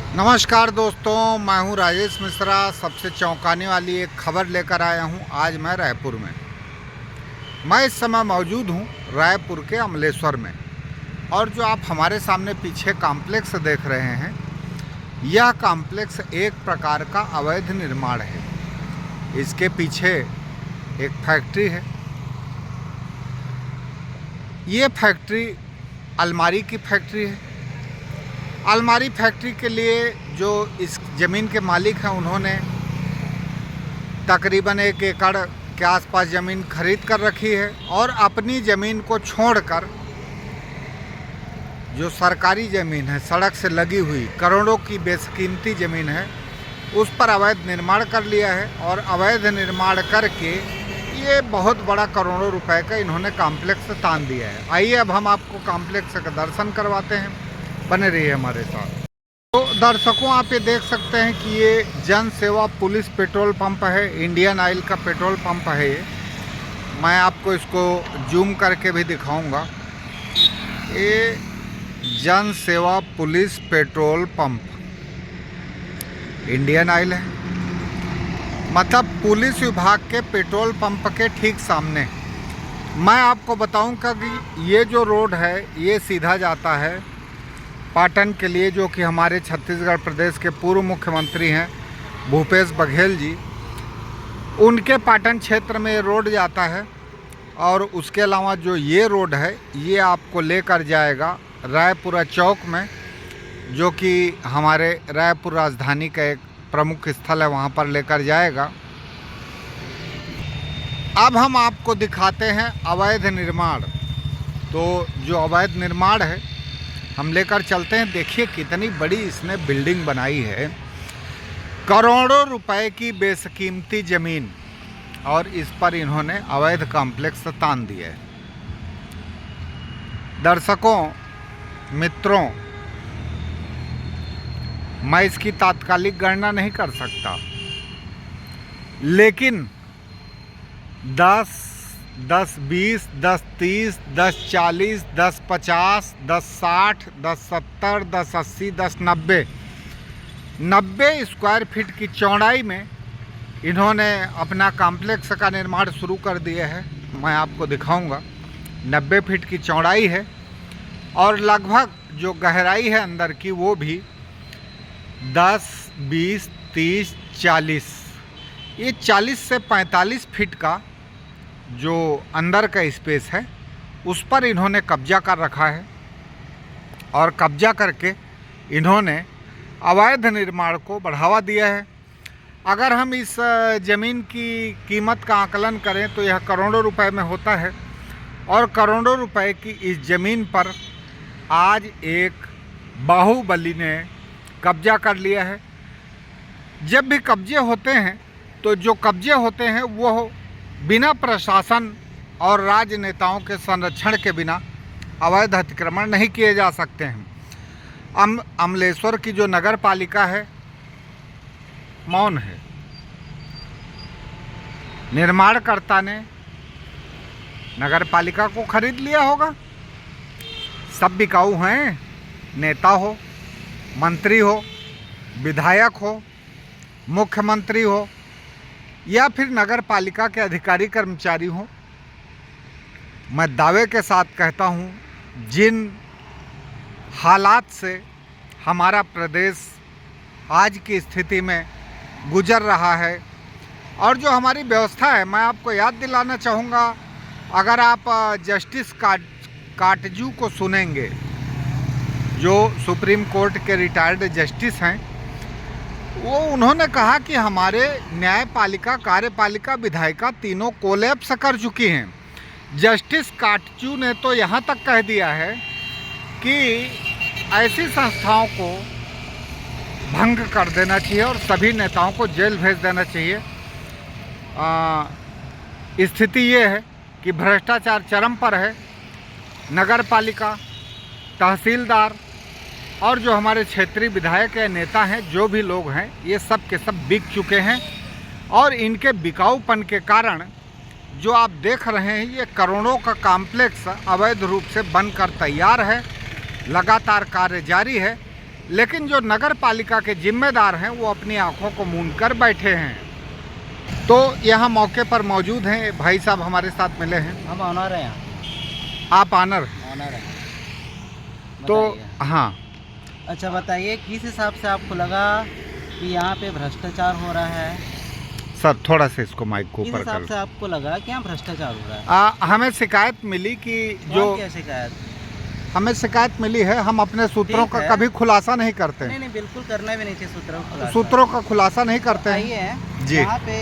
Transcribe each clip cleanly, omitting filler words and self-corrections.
नमस्कार दोस्तों, मैं हूं राजेश मिश्रा। सबसे चौंकाने वाली एक खबर लेकर आया हूं। आज मैं रायपुर में इस समय मौजूद हूं रायपुर के अमलेश्वर में। और जो आप हमारे सामने पीछे कॉम्प्लेक्स देख रहे हैं, यह कॉम्प्लेक्स एक प्रकार का अवैध निर्माण है। इसके पीछे एक फैक्ट्री है। ये फैक्ट्री अलमारी की फैक्ट्री है। अलमारी फैक्ट्री के लिए जो इस ज़मीन के मालिक हैं, उन्होंने तकरीबन 1 एकड़ के आसपास ज़मीन खरीद कर रखी है और अपनी ज़मीन को छोड़कर जो सरकारी ज़मीन है, सड़क से लगी हुई करोड़ों की बेशकीमती ज़मीन है, उस पर अवैध निर्माण कर लिया है। और अवैध निर्माण करके ये बहुत बड़ा करोड़ों रुपए का इन्होंने कॉम्प्लेक्स तान दिया है। आइए अब हम आपको कॉम्प्लेक्स का दर्शन करवाते हैं। बने रहिए हमारे साथ। तो दर्शकों, आप ये देख सकते हैं कि ये जन सेवा पुलिस पेट्रोल पंप है। इंडियन ऑयल का पेट्रोल पंप है ये। मैं आपको इसको जूम करके भी दिखाऊंगा। ये जन सेवा police petrol pump Indian oil है, मतलब पुलिस विभाग के पेट्रोल पंप के ठीक सामने। मैं आपको बताऊंगा कि ये जो रोड है, ये सीधा जाता है पाटन के लिए, जो कि हमारे छत्तीसगढ़ प्रदेश के पूर्व मुख्यमंत्री हैं भूपेश बघेल जी, उनके पाटन क्षेत्र में ये रोड जाता है। और उसके अलावा जो ये रोड है, ये आपको लेकर जाएगा रायपुरा चौक में, जो कि हमारे रायपुर राजधानी का एक प्रमुख स्थल है, वहाँ पर लेकर जाएगा। अब हम आपको दिखाते हैं अवैध निर्माण। तो जो अवैध निर्माण है, हम लेकर चलते हैं। देखिए कितनी बड़ी इसने बिल्डिंग बनाई है, करोड़ों रुपए की बेशकीमती ज़मीन, और इस पर इन्होंने अवैध कॉम्प्लेक्स तान दिया है। दर्शकों, मित्रों, मैं इसकी तात्कालिक गणना नहीं कर सकता, लेकिन 10, 20, 30, 40, 50, 60, 70, 80, 90 स्क्वायर फीट की चौड़ाई में इन्होंने अपना कॉम्प्लेक्स का निर्माण शुरू कर दिया है। मैं आपको दिखाऊंगा। 90 फीट की चौड़ाई है और लगभग जो गहराई है अंदर की, वो भी 10, 20, 30, 40, ये 40 से 45 फीट का जो अंदर का स्पेस है, उस पर इन्होंने कब्जा कर रखा है। और कब्जा करके इन्होंने अवैध निर्माण को बढ़ावा दिया है। अगर हम इस ज़मीन की कीमत का आकलन करें तो यह करोड़ों रुपए में होता है। और करोड़ों रुपए की इस ज़मीन पर आज एक बाहुबली ने कब्जा कर लिया है। जब भी कब्जे होते हैं, तो जो कब्जे होते हैं वो बिना प्रशासन और राजनेताओं के संरक्षण के बिना अवैध अतिक्रमण नहीं किए जा सकते हैं। अमलेश्वर की जो नगर पालिका है, मौन है। निर्माणकर्ता ने नगर पालिका को खरीद लिया होगा। सब बिकाऊ हैं, नेता हो, मंत्री हो, विधायक हो, मुख्यमंत्री हो, या फिर नगर पालिका के अधिकारी कर्मचारी हों। मैं दावे के साथ कहता हूं, जिन हालात से हमारा प्रदेश आज की स्थिति में गुजर रहा है, और जो हमारी व्यवस्था है, मैं आपको याद दिलाना चाहूँगा। अगर आप जस्टिस काटजू को सुनेंगे, जो सुप्रीम कोर्ट के रिटायर्ड जस्टिस हैं, वो उन्होंने कहा कि हमारे न्यायपालिका, कार्यपालिका, विधायिका तीनों कोलैप्स कर चुकी हैं। जस्टिस काटजू ने तो यहाँ तक कह दिया है कि ऐसी संस्थाओं को भंग कर देना चाहिए और सभी नेताओं को जेल भेज देना चाहिए। स्थिति ये है कि भ्रष्टाचार चरम पर है। नगर पालिका, तहसीलदार और जो हमारे क्षेत्रीय विधायक या नेता हैं, जो भी लोग हैं, ये सब के सब बिक चुके हैं। और इनके बिकाऊपन के कारण जो आप देख रहे हैं, ये करोड़ों का कॉम्प्लेक्स अवैध रूप से बनकर तैयार है। लगातार कार्य जारी है। लेकिन जो नगर पालिका के जिम्मेदार हैं वो अपनी आंखों को मूंद कर बैठे हैं। तो यहाँ मौके पर मौजूद हैं भाई साहब, हमारे साथ मिले हैं। हम ऑनर हैं यहाँ। आप ऑनर हैं। तो हाँ, अच्छा बताइए, किस हिसाब से आपको लगा कि यहाँ पे भ्रष्टाचार हो रहा है? सर थोड़ा सा इसको माइक को किस ऊपर हिसाब कर। से आपको लगा कि यहाँ भ्रष्टाचार हो रहा है? हमें शिकायत मिली कि जो क्या शिकायत? हमें शिकायत मिली है, हम अपने सूत्रों ठीक का है। कभी खुलासा नहीं करते नहीं नहीं, बिल्कुल करना भी नहीं चाहिए सूत्रों का खुलासा नहीं करते हैं है जी। यहाँ पे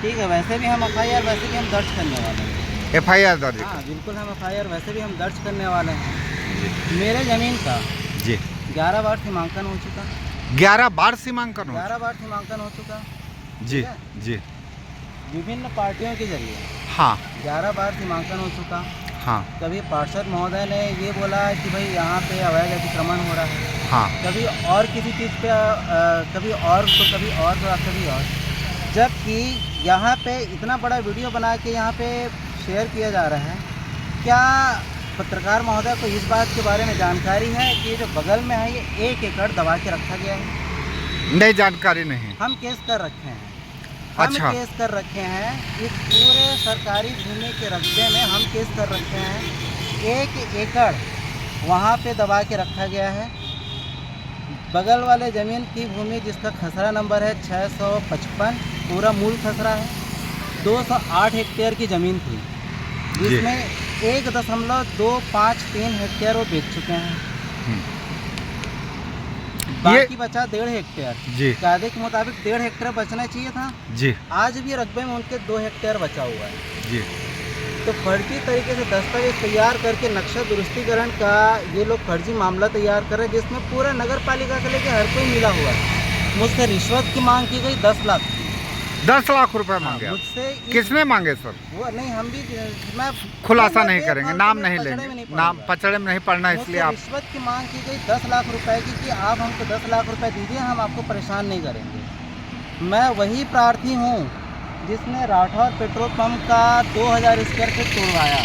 ठीक है, वैसे भी हम FIR वैसे भी हम दर्ज करने वाले हैं। FIR दर्ज? हाँ बिल्कुल, हम FIR वैसे भी हम दर्ज करने वाले हैं। मेरे ज़मीन का जी 11 बार सीमांकन हो चुका। 11 बार सीमांकन हो 11 बार सीमांकन हो चुका जी जी। विभिन्न पार्टियों के जरिए हाँ 11 बार सीमांकन हो चुका। हाँ कभी पार्षद महोदय ने ये बोला कि भाई यहाँ पे अवैध अतिक्रमण हो रहा है, हाँ कभी और किसी चीज़ पे कभी और तो कभी और तो कभी और, जबकि यहाँ पे इतना बड़ा वीडियो बना के यहाँ पे शेयर किया जा रहा है। क्या पत्रकार महोदय को इस बात के बारे में जानकारी है कि ये जो बगल में है ये 1 एकड़ दबा के रखा गया है? नहीं, जानकारी नहीं। हम केस कर रखे हैं। हम अच्छा। केस कर रखे हैं इस पूरे सरकारी भूमि के रकबे में हम केस कर रखे हैं। 1 एकड़ वहाँ पे दबा के रखा गया है। बगल वाले ज़मीन की भूमि जिसका खसरा नंबर है 655, पूरा मूल खसरा है, 208 हेक्टेयर की ज़मीन थी, जिसमें 1.253 हेक्टेयर वो बेच चुके हैं। बाकी बचा 1.5 हेक्टेयर। जी कायदे के मुताबिक 1.5 हेक्टेयर बचना चाहिए था। जी आज भी रकबे में उनके 2 हेक्टेयर बचा हुआ है। जी। तो फर्जी तरीके से दस्तावेज तैयार करके नक्शा दुरुस्तीकरण का ये लोग फर्जी मामला तैयार कर रहे हैं, जिसमें पूरा नगर पालिका से लेकर हर कोई मिला हुआ है। मुझसे रिश्वत की मांग की गई 10 लाख की। 10 लाख रुपए मांगे? मुझसे किसने मांगे सर? वो नहीं, हम भी मैं खुलासा नहीं करेंगे, नाम नहीं पचड़े में लेंगे, नहीं नाम पड़ूंगा। पचड़े में नहीं पड़ना, इसलिए आप। रिश्वत की मांग की गई 10 लाख रुपए की कि आप हमको 10 लाख रुपए दीजिए, हम आपको परेशान नहीं करेंगे। मैं वही प्रार्थी हूँ जिसने राठौर पेट्रोल पंप का 2000 स्क्वायर फीट तोड़वाया,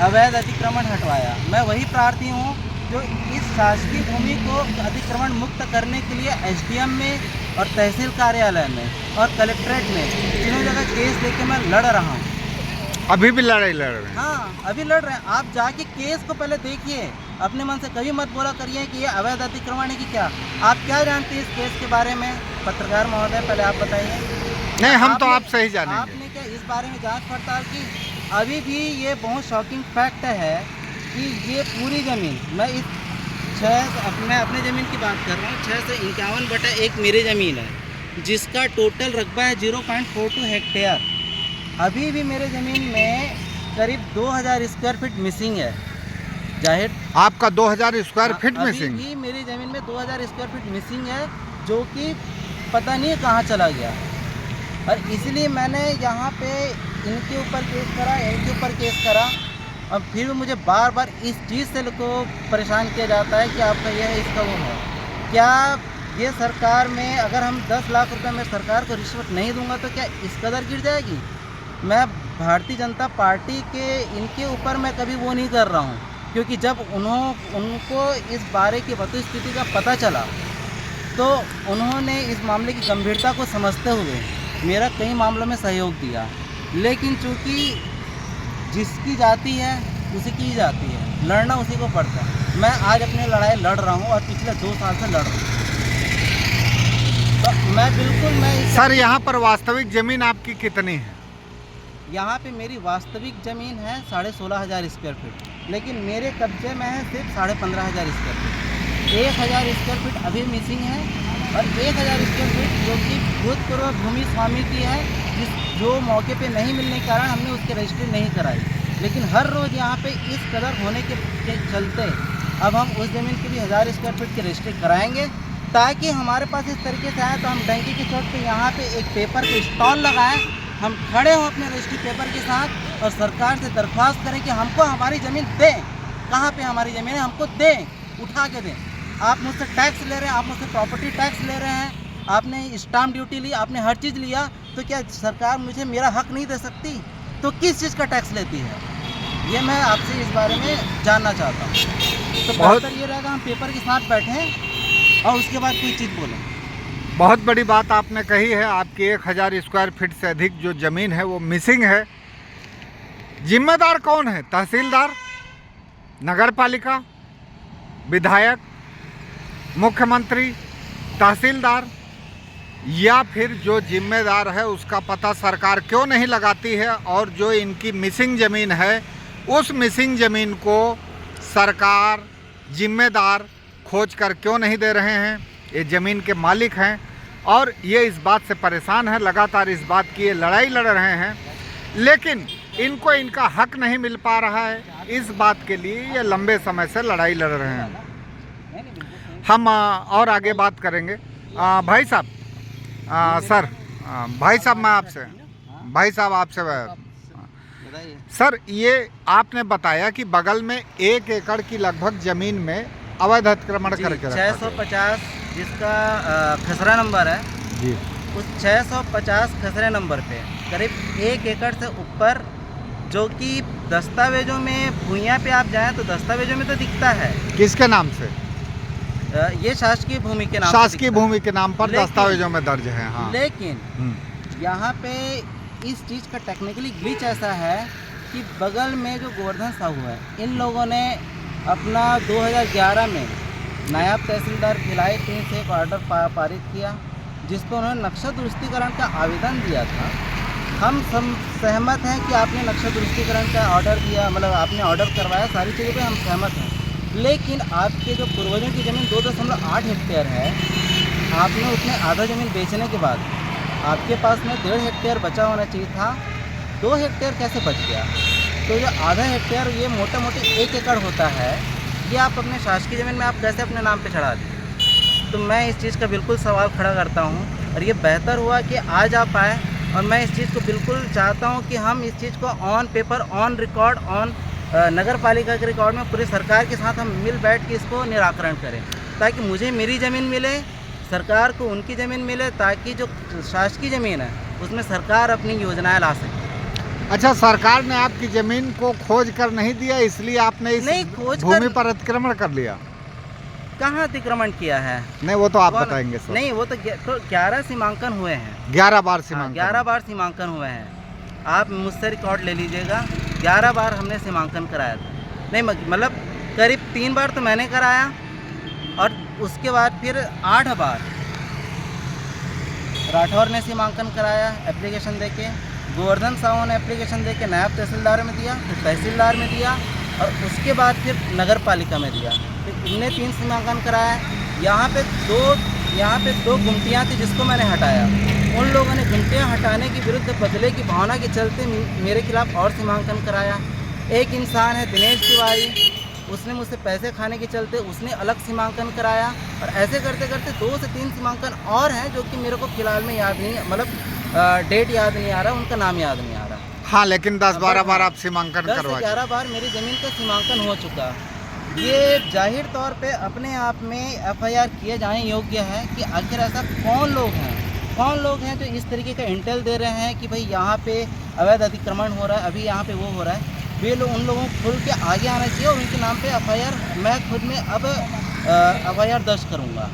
अवैध अतिक्रमण हटवाया। मैं वही प्रार्थी हूँ जो इस शासकीय भूमि को अतिक्रमण मुक्त करने के लिए SDM में और तहसील कार्यालय में और कलेक्ट्रेट में तीनों जगह केस लेके मैं लड़ रहा हूँ। अभी भी लड़ाई लड़ रहे हैं? हाँ अभी लड़ रहे हैं। आप जाके केस को पहले देखिए, अपने मन से कभी मत बोला करिए कि ये अवैध अतिक्रमण है कि क्या। आप क्या जानते हैं इस केस के बारे में? पत्रकार महोदय पहले आप बताइए। नहीं, हम तो आपसे ही जानेंगे। आपने क्या इस बारे में जांच पड़ताल की? अभी भी ये बहुत शॉकिंग फैक्ट है कि ये पूरी ज़मीन, मैं अपने ज़मीन की बात कर रहा हूँ, 651/1 मेरी ज़मीन है, जिसका टोटल रकबा है 0.42 हेक्टेयर। अभी भी मेरे ज़मीन में करीब 2000 स्क्वायर फीट मिसिंग है। जाहिर आपका 2000 स्क्वायर फीट मिसिंग? अभी भी मेरी ज़मीन में 2000 स्क्वायर फीट मिसिंग है, जो कि पता नहीं कहाँ चला गया। और इसलिए मैंने यहाँ पे इनके ऊपर केस करा, इनके ऊपर केस करा। अब फिर भी मुझे बार बार इस चीज़ से को परेशान किया जाता है कि आपका यह है, इसका वो है। क्या ये सरकार में अगर हम 10 लाख रुपए में सरकार को रिश्वत नहीं दूंगा तो क्या इस कदर गिर जाएगी? मैं भारतीय जनता पार्टी के इनके ऊपर मैं कभी वो नहीं कर रहा हूँ, क्योंकि जब उनको इस बारे की वस्तुस्थिति का पता चला तो उन्होंने इस मामले की गंभीरता को समझते हुए मेरा कई मामलों में सहयोग दिया। लेकिन चूँकि जिसकी जाती है उसी की जाती है, लड़ना उसी को पड़ता है। मैं आज अपनी लड़ाई लड़ रहा हूँ और पिछले 2 साल से लड़ रहा हूँ। तो मैं सर यहाँ पर वास्तविक ज़मीन आपकी कितनी है? यहाँ पे मेरी वास्तविक ज़मीन है 16,500 स्क्वायर फीट, लेकिन मेरे कब्जे में है सिर्फ 15,500 स्क्वायर फीट। 1,000 स्क्वायर फीट अभी मिसिंग है और 1,000 स्क्वायर फीट जो कि भूतपूर्व भूमि स्वामी की है, जो मौके पे नहीं मिलने के कारण हमने उसकी रजिस्ट्री नहीं कराई। लेकिन हर रोज़ यहाँ पे इस कदर होने के चलते अब हम उस ज़मीन की भी 1000 स्क्वायर फीट की रजिस्ट्री कराएंगे, ताकि हमारे पास इस तरीके से आए तो हम डंकी की चोट पे यहाँ पे एक पेपर का स्टॉल लगाएं, हम खड़े हों अपने रजिस्ट्री पेपर के साथ और सरकार से दरख्वास्त करें कि हमको हमारी ज़मीन दें। कहाँ पे हमारी ज़मीन है, हमको दें, उठा के दें। आप मुझसे टैक्स ले रहे हैं, आप मुझसे प्रॉपर्टी टैक्स ले रहे हैं, आपने स्टाम्प ड्यूटी ली, आपने हर चीज़ लिया, तो क्या सरकार मुझे मेरा हक नहीं दे सकती? तो किस चीज़ का टैक्स लेती है? ये मैं आपसे इस बारे में जानना चाहता हूँ। तो बहुत- बेहतर ये रहेगा हम पेपर के साथ बैठें और उसके बाद कोई चीज़ बोलें। बहुत बड़ी बात आपने कही है। आपकी 1000 स्क्वायर फीट से अधिक जो ज़मीन है वो मिसिंग है। जिम्मेदार कौन है? तहसीलदार, नगर पालिका, विधायक, मुख्यमंत्री, तहसीलदार, या फिर जो जिम्मेदार है उसका पता सरकार क्यों नहीं लगाती है? और जो इनकी मिसिंग ज़मीन है उस मिसिंग ज़मीन को सरकार, जिम्मेदार खोज कर क्यों नहीं दे रहे हैं? ये ज़मीन के मालिक हैं और ये इस बात से परेशान है, लगातार इस बात की ये लड़ाई लड़ रहे हैं, लेकिन इनको इनका हक नहीं मिल पा रहा है। इस बात के लिए ये लंबे समय से लड़ाई लड़ रहे हैं। हम और आगे बात करेंगे। भाई साहब, सर, भाई साहब मैं आपसे बताइए। सर, ये आपने बताया कि बगल में 1 एकड़ की लगभग ज़मीन में अवैध अतिक्रमण जी, करके रखा गया। 650 जिसका खसरा नंबर है, जी, उस 650 खसरे नंबर पे करीब 1 एकड़ से ऊपर, जो कि दस्तावेजों में भूइयाँ पे आप जाएं तो दस्तावेजों में तो दिखता है किसके नाम से? ये शासकीय भूमि के नाम पर शासकीय दिखता है। भूमि के नाम पर लेकिन- दस्तावेजों में दर्ज है। हाँ। लेकिन हम्म। यहाँ पे इस चीज़ का टेक्निकली ग्लिच ऐसा है कि बगल में जो गोवर्धन साहू है, इन लोगों ने अपना 2011 में नायब तहसीलदार भिलाई 3 से एक ऑर्डर पारित किया, जिस पर उन्होंने नक्शा दुरुस्तीकरण का आवेदन दिया था। हम सहमत हैं कि आपने नक्शा दुरुस्तीकरण का ऑर्डर दिया, मतलब आपने ऑर्डर करवाया, सारी चीज़ों पे हम सहमत हैं। लेकिन आपके जो पूर्वजों की ज़मीन 2.8 हेक्टेयर है, आपने उसमें आधा ज़मीन बेचने के बाद आपके पास में 1.5 हेक्टेयर बचा होना चाहिए था। 2 हेक्टेयर कैसे बच गया? तो जो आधा हेक्टेयर, ये मोटा मोटी 1 एकड़ होता है, ये आप अपने शासकीय ज़मीन में आप कैसे अपने नाम पे चढ़ा दें? तो मैं इस चीज़ का बिल्कुल सवाल खड़ा करता हूँ और ये बेहतर हुआ कि आज आप आए, और मैं इस चीज़ को बिल्कुल चाहता हूँ कि हम इस चीज़ को on paper, on record, on नगर पालिका के रिकॉर्ड में पूरी सरकार के साथ हम मिल बैठ के इसको निराकरण करें, ताकि मुझे मेरी ज़मीन मिले, सरकार को उनकी ज़मीन मिले, ताकि जो शासकीय ज़मीन है उसमें सरकार अपनी योजनाएं ला सके। अच्छा, सरकार ने आपकी ज़मीन को खोज कर नहीं दिया, इसलिए आपने इस नहीं, खोज भूमि कर- पर अतिक्रमण कर लिया? कहाँ अतिक्रमण किया है? नहीं, वो तो आप कौन- बताएंगे सर। नहीं, वो तो 11 सीमांकन हुए हैं। 11 बार हाँ, सीमांकन। 11 बार सीमांकन हुए हैं। आप मुझसे रिकॉर्ड ले लीजिएगा, 11 बार हमने सीमांकन कराया था। नहीं, मतलब करीब 3 बार तो मैंने कराया, और उसके बाद फिर 8 बार राठौर ने सीमांकन कराया एप्लीकेशन देके, गोवर्धन साहू ने एप्लीकेशन देके नायब तहसीलदार में दिया, फिर तहसीलदार में दिया, और उसके बाद फिर नगर पालिका में दिया। फिर इनने 3 सीमांकन कराया। यहाँ पे दो गुमटियाँ थी जिसको मैंने हटाया। उन लोगों ने गुमटियाँ हटाने के विरुद्ध बदले की भावना के चलते मेरे खिलाफ और सीमांकन कराया। एक इंसान है दिनेश तिवारी, उसने मुझसे पैसे खाने के चलते उसने अलग सीमांकन कराया, और ऐसे करते करते 2 से 3 सीमांकन और हैं जो कि मेरे को फिलहाल में याद नहीं, मतलब डेट याद नहीं आ रहा, उनका नाम याद नहीं आ रहा। हाँ, लेकिन 10-12 बार आप सीमांकन 10 से करवा 11 बार मेरी ज़मीन का सीमांकन हो चुका। ये जाहिर तौर पे अपने आप में FIR किए जाने योग्य है कि आखिर ऐसा कौन लोग हैं जो इस तरीके का इंटेल दे रहे हैं कि भाई यहाँ पे अवैध अतिक्रमण हो रहा है, अभी यहाँ पे वो हो रहा है। वे लोग, उन लोगों को खुल के आगे आना चाहिए और उनके नाम पे FIR मैं खुद में अब FIR दर्ज करूँगा।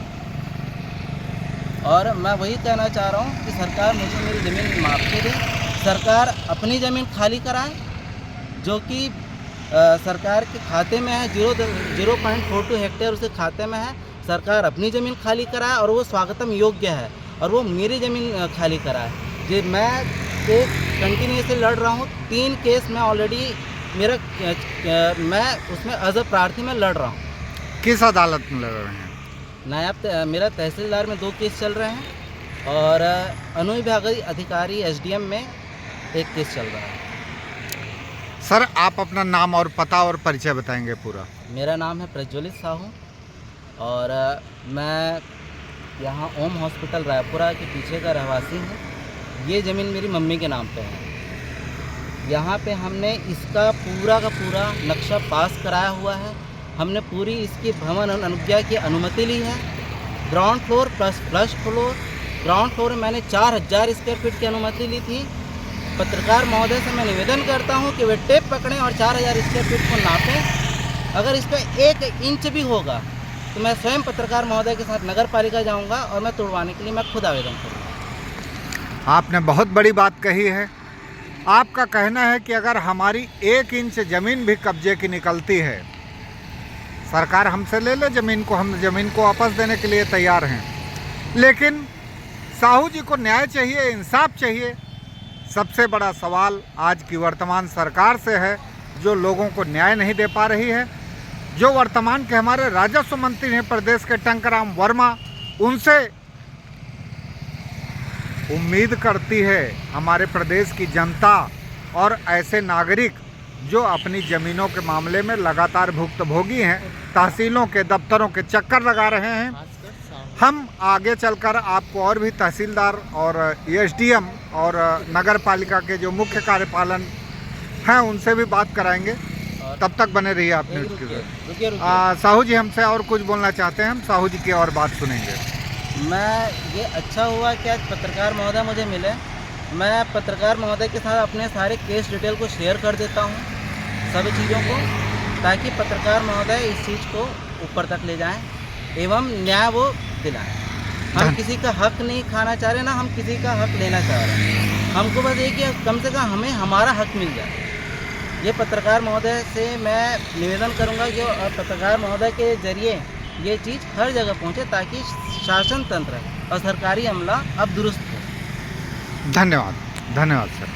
और मैं वही कहना चाह रहा हूँ कि सरकार मुझे मेरी ज़मीन माफ़ के दे, सरकार अपनी ज़मीन खाली कराए, जो कि सरकार के खाते में है। 0.42 हेक्टेयर उसके खाते में है। सरकार अपनी ज़मीन खाली कराए और वो स्वागतम योग्य है, और वो मेरी ज़मीन खाली कराए। जी, मैं केस कंटिन्यूसली लड़ रहा हूँ। 3 केस में ऑलरेडी मैं उसमें एज अ प्रार्थी में लड़ रहा हूँ। किस अदालत में लड़ रहे हैं? मेरा तहसीलदार में 2 केस चल रहे हैं, और अनुविभागीय अधिकारी SDM में 1 केस चल रहा है। सर, आप अपना नाम और पता और परिचय बताएंगे पूरा? मेरा नाम है प्रज्वलित साहू, और मैं यहाँ ओम हॉस्पिटल रायपुरा के पीछे का रहवासी हूँ। ये ज़मीन मेरी मम्मी के नाम पे है। यहाँ पे हमने इसका पूरा का पूरा नक्शा पास कराया हुआ है। हमने पूरी इसकी भवन अनुज्ञा की अनुमति ली है। Ground floor plus first floor, ground floor में मैंने 4000 स्क्वायर फीट की अनुमति ली थी, पत्रकार महोदय से मैं निवेदन करता हूं कि वे टेप पकड़ें और 4000 स्क्वायर फीट को नापें। अगर इस पर 1 इंच भी होगा तो मैं स्वयं पत्रकार महोदय के साथ नगर पालिका जाऊँगा और मैं तोड़वाने के लिए मैं खुद आवेदन करूँगा। आपने बहुत बड़ी बात कही है। आपका कहना है कि अगर हमारी 1 इंच ज़मीन भी कब्जे की निकलती है, सरकार हमसे ले ले ज़मीन को, हम ज़मीन को वापस देने के लिए तैयार हैं। लेकिन साहू जी को न्याय चाहिए, इंसाफ चाहिए। सबसे बड़ा सवाल आज की वर्तमान सरकार से है, जो लोगों को न्याय नहीं दे पा रही है। जो वर्तमान के हमारे राजस्व मंत्री हैं प्रदेश के टंकराम वर्मा, उनसे उम्मीद करती है हमारे प्रदेश की जनता और ऐसे नागरिक जो अपनी ज़मीनों के मामले में लगातार भुक्तभोगी हैं, तहसीलों के दफ्तरों के चक्कर लगा रहे हैं। हम आगे चलकर आपको और भी तहसीलदार और एसडीएम और नगर पालिका के जो मुख्य कार्यपालन हैं उनसे भी बात कराएंगे। तब तक बने रहिए आप न्यूज़ के साथ। साहू जी हमसे और कुछ बोलना चाहते हैं, हम साहू जी की और बात सुनेंगे। मैं ये अच्छा हुआ कि आज पत्रकार महोदय मुझे मिले। मैं पत्रकार महोदय के साथ अपने सारे केस डिटेल को शेयर कर देता हूँ, सभी चीज़ों को, ताकि पत्रकार महोदय इस चीज़ को ऊपर तक ले जाएं एवं न्याय वो दिलाएं। हम किसी का हक नहीं खाना चाह रहे, ना हम किसी का हक लेना चाह रहे हैं। हमको बस ये कि कम से कम हमें हमारा हक मिल जाए। ये पत्रकार महोदय से मैं निवेदन करूंगा कि पत्रकार महोदय के जरिए ये चीज़ हर जगह पहुंचे, ताकि शासन तंत्र और सरकारी अमला अब दुरुस्त हो। धन्यवाद, धन्यवाद सर।